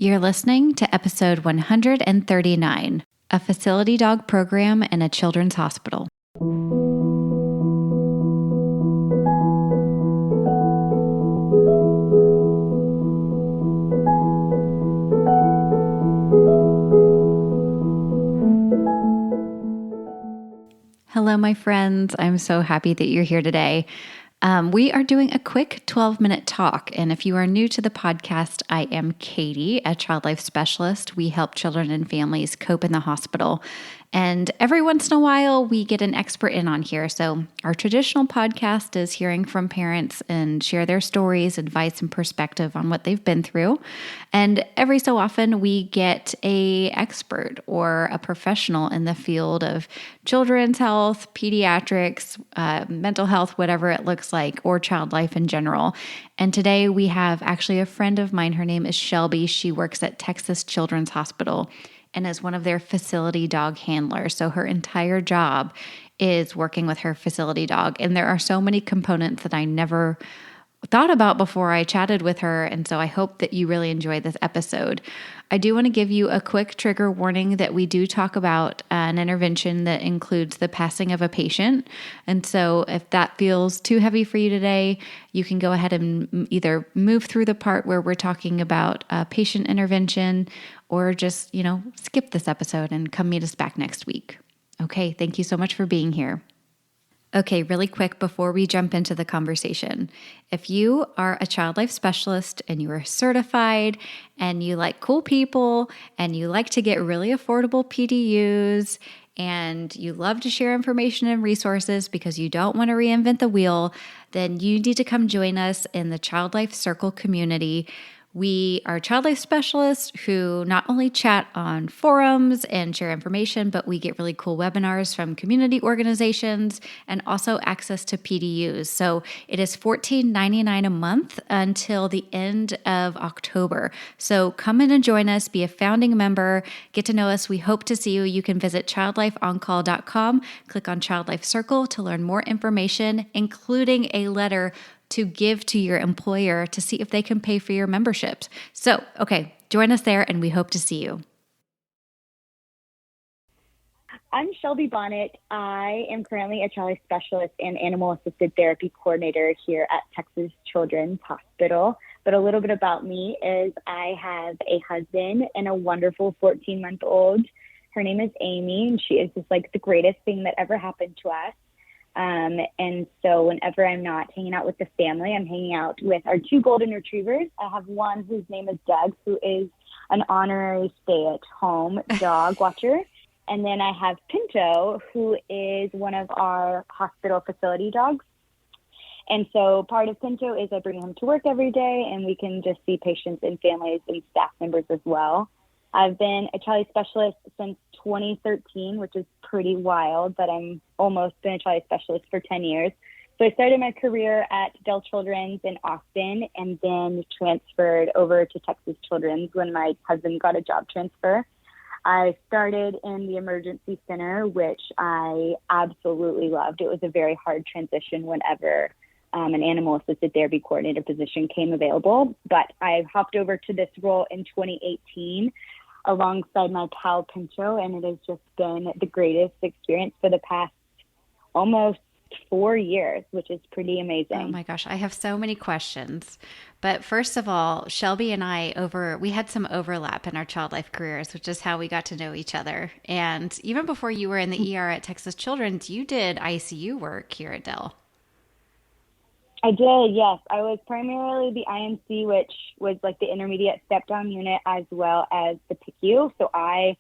You're listening to episode 139, a facility dog program in a children's hospital. Hello, my friends. I'm so happy that you're here today. We are doing a quick 12-minute talk. And if you are new to the podcast, I am Katie, a child life specialist. We help children and families cope in the hospital. And every once in a while, we get an expert in on here. So our traditional podcast is hearing from parents and share their stories, advice, and perspective on what they've been through. And every so often, we get an expert or a professional in the field of children's health, pediatrics, mental health, whatever it looks like, or child life in general. And today we have actually a friend of mine. Her name is Shelby. She works at Texas Children's Hospital and is one of their facility dog handlers. So her entire job is working with her facility dog. And there are so many components that I never thought about before I chatted with her. And so I hope that you really enjoy this episode. I do want to give you a quick trigger warning that we do talk about an intervention that includes the passing of a patient. And so if that feels too heavy for you today, you can go ahead and either move through the part where we're talking about patient intervention or just, skip this episode and come meet us back next week. Okay, thank you so much for being here. Okay, really quick before we jump into the conversation. If you are a child life specialist and you are certified and you like cool people and you like to get really affordable PDUs and you love to share information and resources because you don't want to reinvent the wheel, then you need to come join us in the Child Life Circle community. We are child life specialists who not only chat on forums and share information, but we get really cool webinars from community organizations and also access to PDUs. So it is $14.99 a month until the end of October. So come in and join us, be a founding member, get to know us. We hope to see you. You can visit childlifeoncall.com, click on Child Life Circle to learn more information, including a letter to give to your employer to see if they can pay for your memberships. So, okay, join us there and we hope to see you. I'm Shelby Bonnet. I am currently a child life specialist and animal-assisted therapy coordinator here at Texas Children's Hospital. But a little bit about me is I have a husband and a wonderful 14-month-old. Her name is Amy, and she is just like the greatest thing that ever happened to us. And so whenever I'm not hanging out with the family, I'm hanging out with our two golden retrievers. I have one whose name is Doug, who is an honorary stay-at-home dog watcher. And then I have Pinto, who is one of our hospital facility dogs. And so part of Pinto is I bring him to work every day, and we can just see patients and families and staff members as well. I've been a child specialist since 2013, which is pretty wild, but I'm almost been a child specialist for 10 years. So I started my career at Dell Children's in Austin and then transferred over to Texas Children's when my husband got a job transfer. I started in the emergency center, which I absolutely loved. It was a very hard transition whenever an animal-assisted therapy coordinator position came available. But I hopped over to this role in 2018 alongside my pal Pinto, and it has just been the greatest experience for the past almost 4 years, which is pretty amazing. Oh my gosh, I have so many questions. But first of all, Shelby and I we had some overlap in our child life careers, which is how we got to know each other. And even before you were in the ER at Texas Children's, you did ICU work here at Dell. I did, yes. I was primarily the IMC, which was like the intermediate step-down unit, as well as the PICU. So I,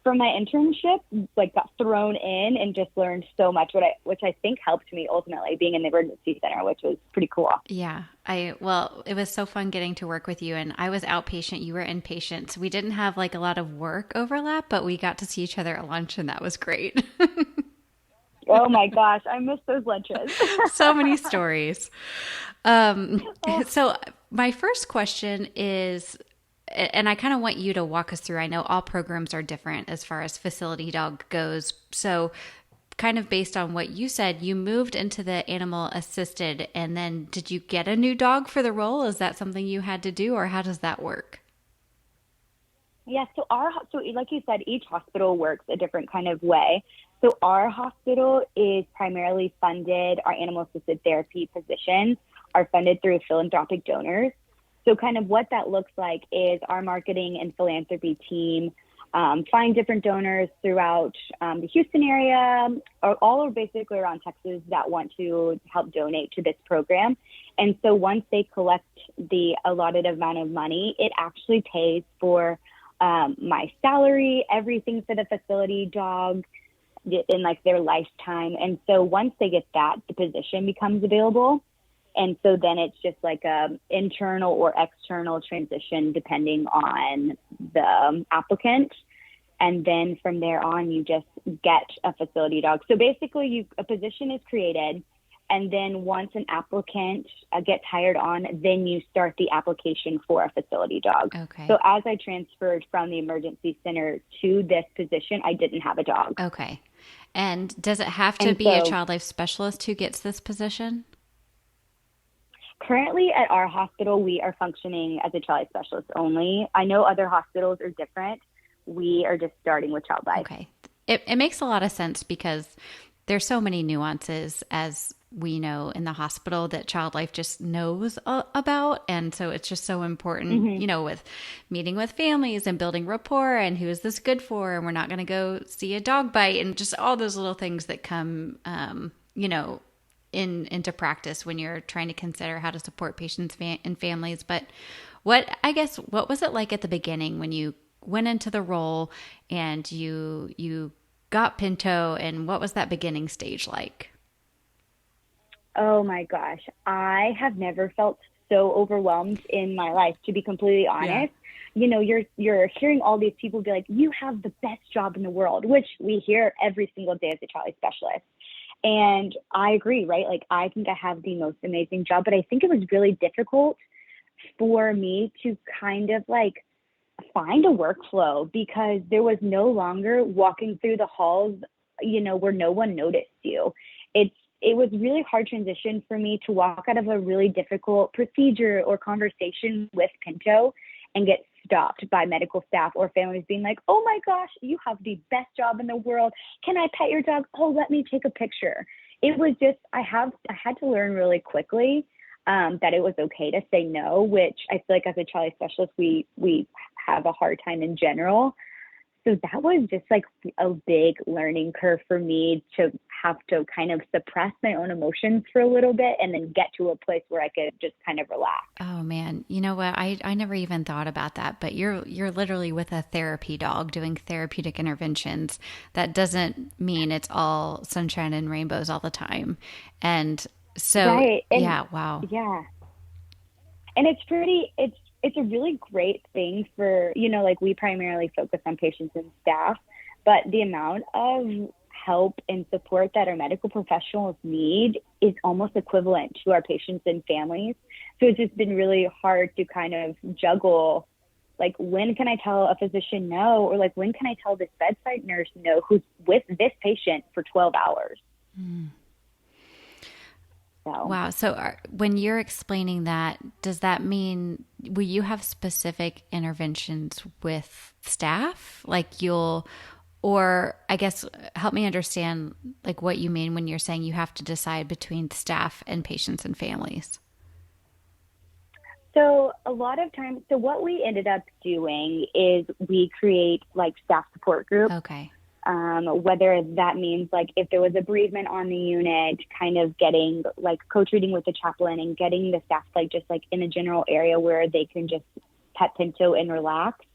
from my internship, got thrown in and just learned so much, which I think helped me ultimately being in the emergency center, which was pretty cool. Yeah. It was so fun getting to work with you, and I was outpatient, you were inpatient. So we didn't have a lot of work overlap, but we got to see each other at lunch, and that was great. Oh my gosh, I miss those lunches. So many stories. So my first question is, and I kind of want you to walk us through, I know all programs are different as far as facility dog goes. So kind of based on what you said, you moved into the animal assisted, and then did you get a new dog for the role? Is that something you had to do, or how does that work? Yeah, so like you said, each hospital works a different kind of way. So our hospital is primarily funded, our animal assisted therapy positions are funded through philanthropic donors. So kind of what that looks like is our marketing and philanthropy team find different donors throughout the Houston area, or all or basically around Texas that want to help donate to this program. And so once they collect the allotted amount of money, it actually pays for my salary, everything for the facility dog in like their lifetime. And so once they get that, the position becomes available. And so then it's just like a internal or external transition depending on the applicant. And then from there on, you just get a facility dog. So basically a position is created. And then once an applicant gets hired on, then you start the application for a facility dog. Okay. So as I transferred from the emergency center to this position, I didn't have a dog. Okay. And does it have to be a child life specialist who gets this position? Currently at our hospital, we are functioning as a child life specialist only. I know other hospitals are different. We are just starting with child life. Okay. It makes a lot of sense because there's so many nuances, as we know, in the hospital that child life just knows about. And so it's just so important, with meeting with families and building rapport and who is this good for? And we're not going to go see a dog bite and just all those little things that come, into practice when you're trying to consider how to support patients and families. But what was it like at the beginning when you went into the role and you got Pinto, and what was that beginning stage like? Oh my gosh. I have never felt so overwhelmed in my life, to be completely honest. Yeah. You're hearing all these people be like, you have the best job in the world, which we hear every single day as a child life specialist. And I agree, right? Like, I think I have the most amazing job, but I think it was really difficult for me to kind of like find a workflow because there was no longer walking through the halls, where no one noticed you. It was really hard transition for me to walk out of a really difficult procedure or conversation with Pinto and get stopped by medical staff or families being like, oh my gosh, you have the best job in the world. Can I pet your dog? Oh, let me take a picture. It was just, I had to learn really quickly that it was okay to say no, which I feel like as a child life specialist, we have a hard time in general. So that was just like a big learning curve for me to have to kind of suppress my own emotions for a little bit and then get to a place where I could just kind of relax. Oh man. You know what? I never even thought about that, but you're literally with a therapy dog doing therapeutic interventions. That doesn't mean it's all sunshine and rainbows all the time. And so, right. And, yeah, wow. Yeah. And it's a really great thing for, like we primarily focus on patients and staff, but the amount of help and support that our medical professionals need is almost equivalent to our patients and families. So it's just been really hard to kind of juggle, like, when can I tell a physician no? Or like, when can I tell this bedside nurse no who's with this patient for 12 hours? So. Wow. So when you're explaining that, does that mean, will you have specific interventions with staff? Or I guess help me understand like what you mean when you're saying you have to decide between staff and patients and families. So a lot of times, so what we ended up doing is we create like staff support groups. Okay. Whether that means like if there was a bereavement on the unit, kind of getting like co-treating with the chaplain and getting the staff like just like in a general area where they can just pet Pinto and relax.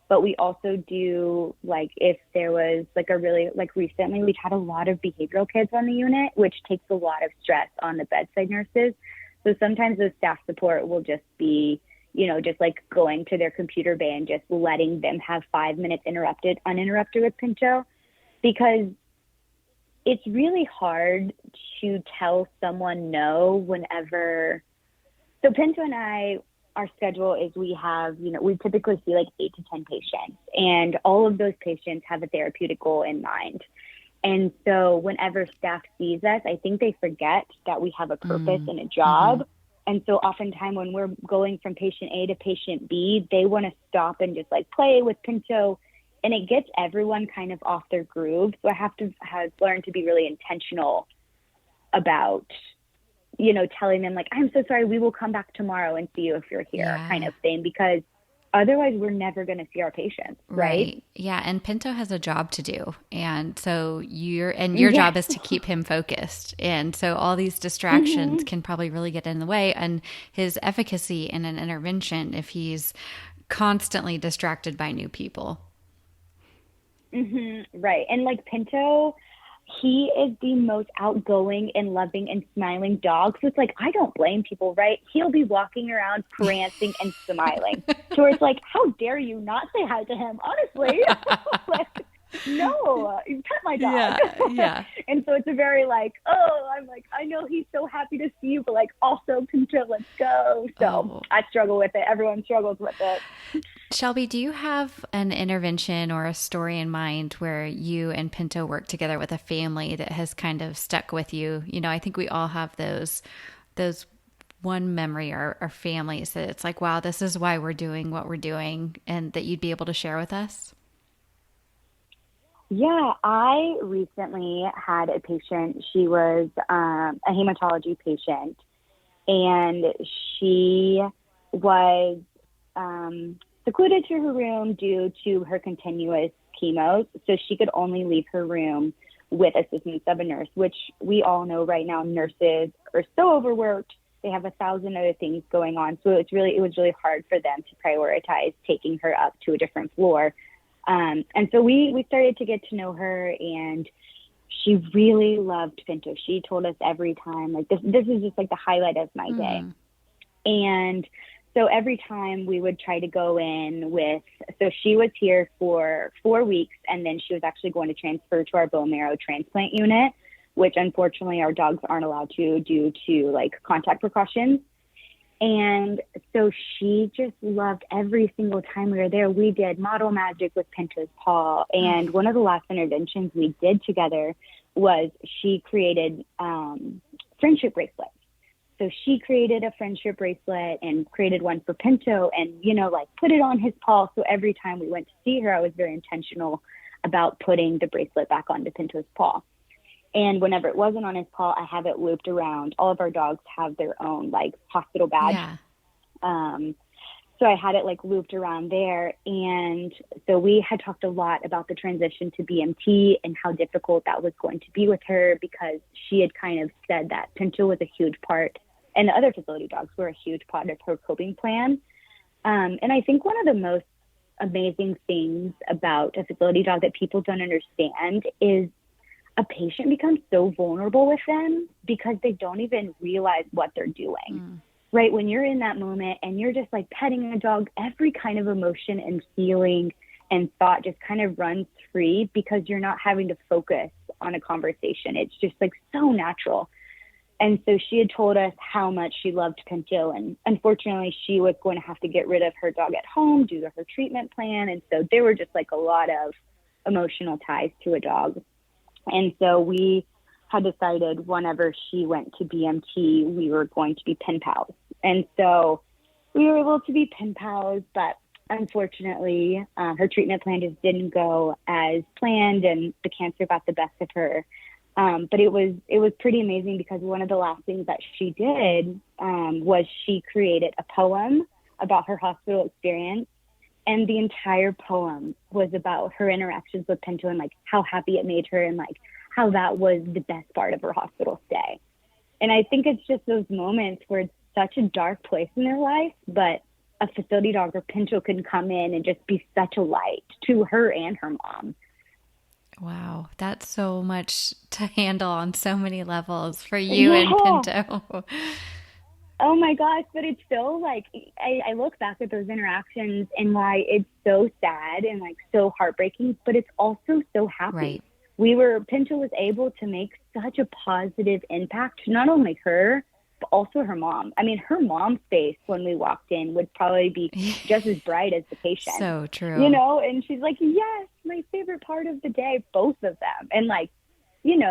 But we also do like if there was like a really like recently we've had a lot of behavioral kids on the unit, which takes a lot of stress on the bedside nurses. So sometimes the staff support will just be, just like going to their computer bay and just letting them have 5 minutes uninterrupted with Pinto. Because it's really hard to tell someone no whenever. So Pinto and I, our schedule is we typically see like 8 to 10 patients, and all of those patients have a therapeutic goal in mind. And so whenever staff sees us, I think they forget that we have a purpose and a job. And so oftentimes when we're going from patient A to patient B, they want to stop and just like play with Pinto. And it gets everyone kind of off their groove. So I have learned to be really intentional about, telling them like, I'm so sorry, we will come back tomorrow and see you if you're here, Yeah. kind of thing, because otherwise we're never going to see our patients, right? Right. Yeah. And Pinto has a job to do. And so your Yes. job is to keep him focused. And so all these distractions Hmm. can probably really get in the way and his efficacy in an intervention if he's constantly distracted by new people. Right. And like Pinto, he is the most outgoing and loving and smiling dog. So it's like, I don't blame people, right? He'll be walking around prancing and smiling. So it's like, how dare you not say hi to him? Honestly, like, no, you pet my dog. Yeah. Yeah. And so it's a very like, oh, I'm like, I know he's so happy to see you, but like also Pinto, let's go. So Oh, I struggle with it. Everyone struggles with it. Shelby, do you have an intervention or a story in mind where you and Pinto work together with a family that has kind of stuck with you? I think we all have those one memory or families that it's like, wow, this is why we're doing what we're doing, and that you'd be able to share with us. Yeah, I recently had a patient. She was a hematology patient, and she was secluded to her room due to her continuous chemos. So she could only leave her room with assistance of a nurse, which we all know right now nurses are so overworked. They have 1,000 other things going on. So it was really hard for them to prioritize taking her up to a different floor. And so we started to get to know her, and she really loved Pinto. She told us every time, like, this is just like the highlight of my day. Mm. And so every time we would try to go in so she was here for 4 weeks, and then she was actually going to transfer to our bone marrow transplant unit, which unfortunately our dogs aren't allowed to due to like contact precautions. And so she just loved every single time we were there. We did model magic with Pinter's paw. Oh, And one of the last interventions we did together was she created friendship bracelets. So she created a friendship bracelet and created one for Pinto and, like put it on his paw. So every time we went to see her, I was very intentional about putting the bracelet back onto Pinto's paw. And whenever it wasn't on his paw, I have it looped around. All of our dogs have their own like hospital badge. yeah. So I had it like looped around there. And so we had talked a lot about the transition to BMT and how difficult that was going to be with her, because she had kind of said that Pinto was a huge part, and the other facility dogs were a huge part of her coping plan. And I think one of the most amazing things about a facility dog that people don't understand is a patient becomes so vulnerable with them because they don't even realize what they're doing, right? When you're in that moment and you're just like petting a dog, every kind of emotion and feeling and thought just kind of runs free because you're not having to focus on a conversation. It's just like so natural. And so she had told us how much she loved Pinto, and unfortunately she was going to have to get rid of her dog at home due to her treatment plan. And so there were just like a lot of emotional ties to a dog. And so we had decided whenever she went to BMT, we were going to be pen pals. And so we were able to be pen pals, but unfortunately, her treatment plan just didn't go as planned, and the cancer got the best of her. But it was pretty amazing because one of the last things that she did was she created a poem about her hospital experience. And the entire poem was about her interactions with Pinto and like how happy it made her and like how that was the best part of her hospital stay. And I think it's just those moments where it's such a dark place in their life, but a facility dog or Pinto can come in and just be such a light to her and her mom. Wow. That's so much to handle on so many levels for you and Yeah. Pinto. Oh my gosh, but it's so like I look back at those interactions and why it's so sad and like so heartbreaking, but it's also so happy. Right. Pinto was able to make such a positive impact to not only her, but also her mom. I mean, her mom's face when we walked in would probably be just as bright as the patient, So true. and she's like, yes, my favorite part of the day, both of them. And like,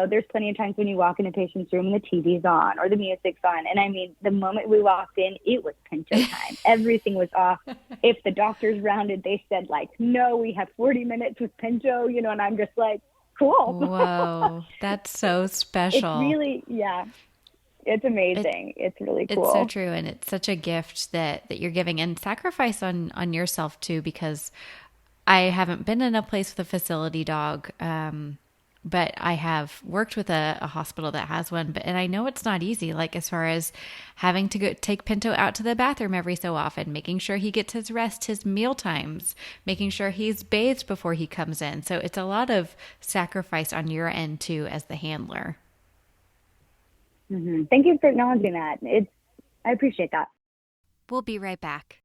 there's plenty of times when you walk in a patient's room and the TV's on or the music's on. And I mean, the moment we walked in, it was Pinto time. Everything was off. If the doctors rounded, they said like, no, we have 40 minutes with Pinto, and I'm just like, cool. Whoa, that's so It's special. really, yeah, it's It amazing. It's really it's so cool. true, and it's such a gift that you're giving and sacrifice on yourself too, because I haven't been in a place with a facility dog. But I have worked with a hospital that has one, and I know it's not easy. Like as far as having to go take Pinto out to the bathroom every so often, making sure he gets his rest, his meal times, making sure he's bathed before he comes in. So it's a lot of sacrifice on your end too, as the handler. Thank you for acknowledging that. I appreciate that. We'll be right back.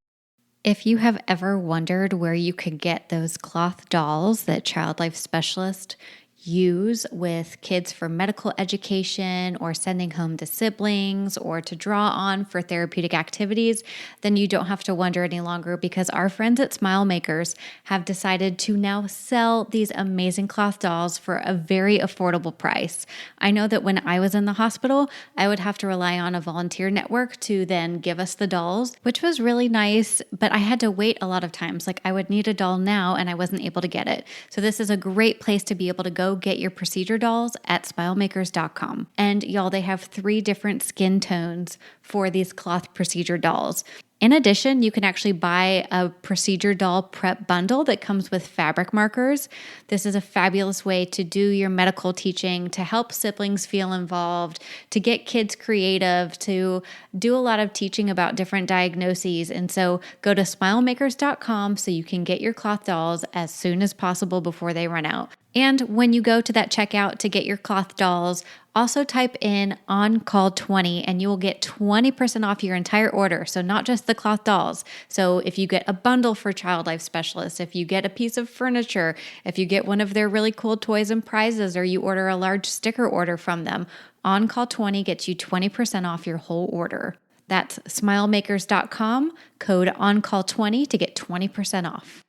If you have ever wondered where you could get those cloth dolls that Child Life Specialists use with kids for medical education or sending home to siblings or to draw on for therapeutic activities, then you don't have to wonder any longer, because our friends at Smile Makers have decided to now sell these amazing cloth dolls for a very affordable price. I know that when I was in the hospital, I would have to rely on a volunteer network to then give us the dolls, which was really nice, but I had to wait a lot of times. Like I would need a doll now and I wasn't able to get it. So this is a great place to be able to go get your procedure dolls at smilemakers.com. And y'all, they have 3 different skin tones for these cloth procedure dolls. In addition, you can actually buy a procedure doll prep bundle that comes with fabric markers. This is a fabulous way to do your medical teaching, to help siblings feel involved, to get kids creative, to do a lot of teaching about different diagnoses. And so go to smilemakers.com so you can get your cloth dolls as soon as possible before they run out. And when you go to that checkout to get your cloth dolls, also type in OnCall20 and you will get 20% off your entire order. So not just the cloth dolls. So if you get a bundle for Child Life Specialists, if you get a piece of furniture, if you get one of their really cool toys and prizes, or you order a large sticker order from them, OnCall20 gets you 20% off your whole order. That's smilemakers.com, code OnCall20 to get 20% off.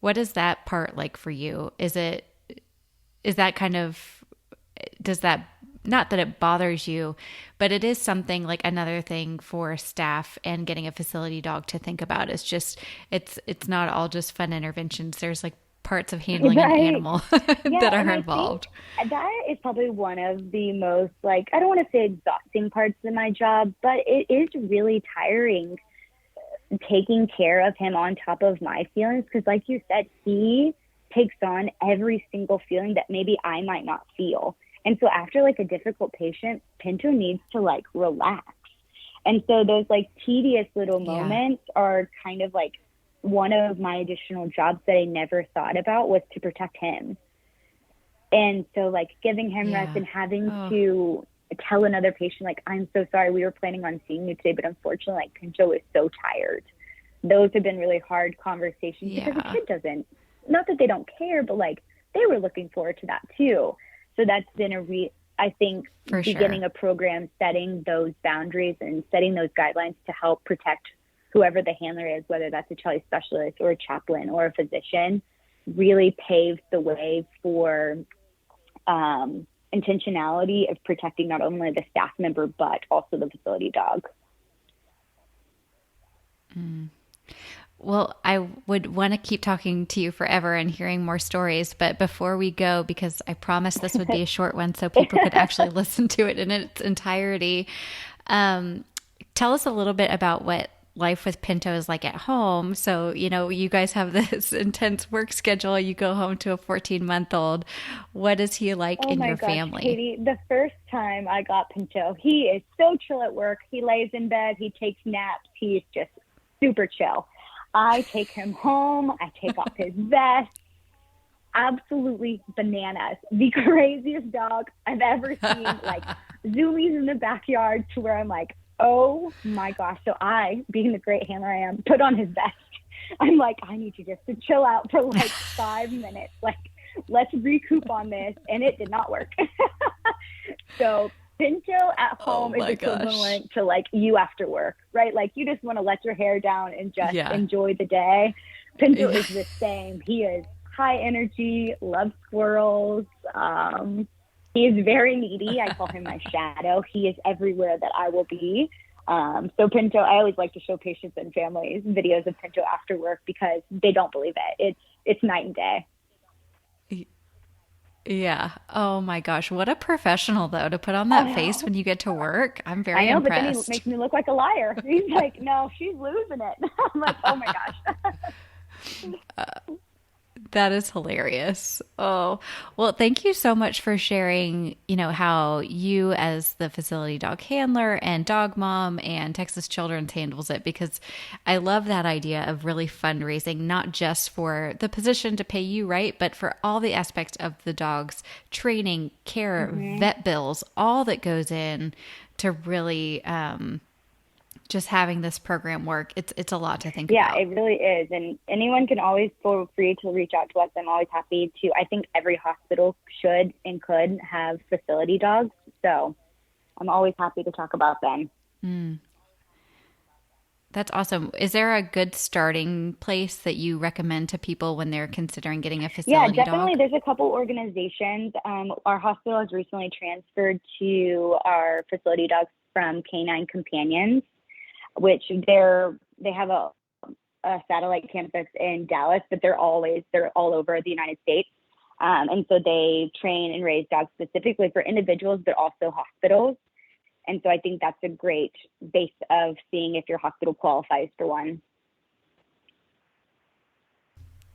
What is that part like for you? Is that kind of, does that, not that it bothers you, but it is something like another thing for staff and getting a facility dog to think about. It's just, it's not all just fun interventions. There's like parts of handling an animal that are involved. That is probably one of the most, like, I don't want to say exhausting parts of my job, but it is really tiring taking care of him on top of my feelings. Because like you said, he takes on every single feeling that maybe I might not feel. And so after like a difficult patient, Pinto needs to like relax. And so those like tedious little moments are kind of like one of my additional jobs that I never thought about, was to protect him. And so like giving him rest and having to tell another patient, like, I'm so sorry, we were planning on seeing you today, but unfortunately, like, Pinto is so tired. Those have been really hard conversations because the kid doesn't, not that they don't care, but like they were looking forward to that too. So that's been I think beginning a program, setting those boundaries and setting those guidelines to help protect whoever the handler is, whether that's a child specialist or a chaplain or a physician, really paved the way for intentionality of protecting not only the staff member, but also the facility dog. Well, I would want to keep talking to you forever and hearing more stories. But before we go, because I promised this would be a short one so people could actually listen to it in its entirety, tell us a little bit about what life with Pinto is like at home. So, you guys have this intense work schedule. You go home to a 14-month-old. What is he like in your family? Katie, the first time I got Pinto, he is so chill at work. He lays in bed. He takes naps. He's just super chill. I take him home. I take off his vest. Absolutely bananas. The craziest dog I've ever seen. Like zoomies in the backyard to where I'm like, oh my gosh. So I, being the great handler I am, put on his vest. I'm like, I need you just to chill out for like 5 minutes. Like, let's recoup on this. And it did not work. So Pinto at home is equivalent to like you after work, right? Like you just want to let your hair down and just enjoy the day. Pinto is the same. He is high energy, loves squirrels. He is very needy. I call him my shadow. He is everywhere that I will be. So Pinto, I always like to show patients and families videos of Pinto after work because they don't believe it. It's night and day. Yeah. Oh my gosh. What a professional, though, to put on that face when you get to work. I'm very I know, impressed. but then he makes me look like a liar. He's like, no, she's losing it. I'm like, oh my gosh. That is hilarious. Oh, well, thank you so much for sharing, how you as the facility dog handler and dog mom and Texas Children's handles it, because I love that idea of really fundraising, not just for the position to pay you, right? But for all the aspects of the dog's training, care, vet bills, all that goes in to really, just having this program work, it's a lot to think about. Yeah, it really is. And anyone can always feel free to reach out to us. I'm always happy to. I think every hospital should and could have facility dogs. So I'm always happy to talk about them. That's awesome. Is there a good starting place that you recommend to people when they're considering getting a facility Yeah, definitely. dog? There's a couple organizations. Our hospital has recently transferred to our facility dogs from Canine Companions, which they have a satellite campus in Dallas, but they're all over the United States. And so they train and raise dogs specifically for individuals, but also hospitals. And so I think that's a great base of seeing if your hospital qualifies for one.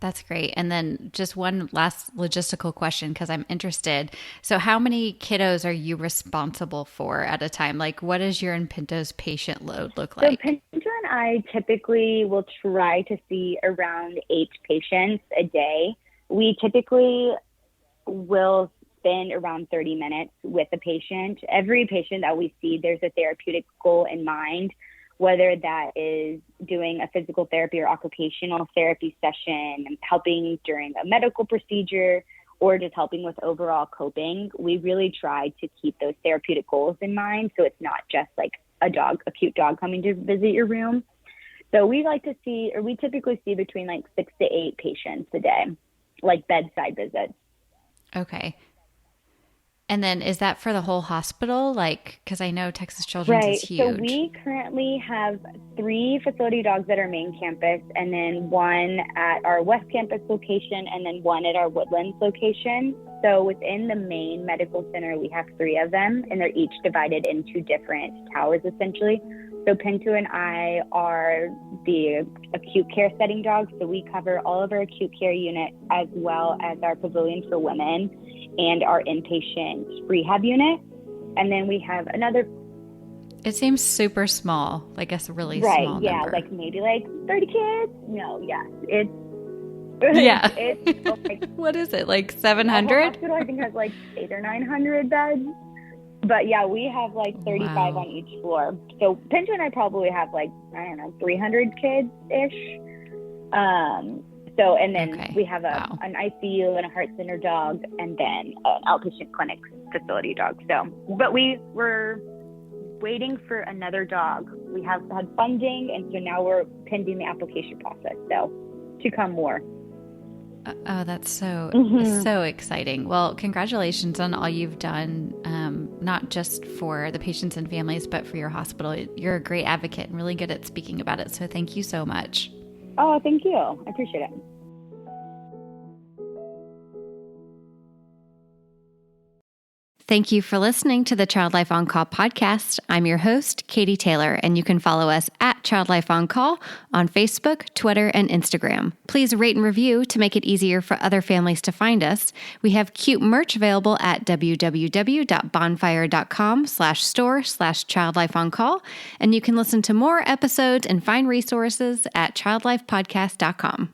That's great. And then just one last logistical question, because I'm interested. So how many kiddos are you responsible for at a time? Like, what does your and Pinto's patient load look like? So Pinto and I typically will try to see around 8 patients a day. We typically will spend around 30 minutes with a patient. Every patient that we see, there's a therapeutic goal in mind, whether that is doing a physical therapy or occupational therapy session, helping during a medical procedure, or just helping with overall coping. We really try to keep those therapeutic goals in mind, so it's not just like a cute dog coming to visit your room. So we typically see between like 6 to 8 patients a day, like bedside visits. Okay. And then is that for the whole hospital? Like, because I know Texas Children's is huge. So we currently have 3 facility dogs at our main campus, and then 1 at our West Campus location, and then 1 at our Woodlands location. So within the main medical center, we have 3 of them, and they're each divided into different towers, essentially. So Pinto and I are the acute care setting dogs. So we cover all of our acute care unit, as well as our pavilion for women and our inpatient rehab unit. And then we have another. It seems super small, like a really small yeah, number. like maybe like 30 kids. No, yes, it's Yeah. it's like, what is it, like 700? The hospital I think has like 800 or 900 beds. But yeah, we have like 35 on each floor. So Pinto and I probably have like, I don't know, 300 kids-ish. So, and then we have an ICU and a heart center dog, and then an outpatient clinic facility dog. So, but we were waiting for another dog. We have had funding, and so now we're pending the application process. So to come more. Oh, that's so exciting. Well, congratulations on all you've done, not just for the patients and families, but for your hospital. You're a great advocate and really good at speaking about it. So thank you so much. Oh, thank you. I appreciate it. Thank you for listening to the Child Life On Call podcast. I'm your host, Katie Taylor, and you can follow us at Child Life On Call on Facebook, Twitter, and Instagram. Please rate and review to make it easier for other families to find us. We have cute merch available at www.bonfire.com/store/Child Life On Call, and you can listen to more episodes and find resources at childlifepodcast.com.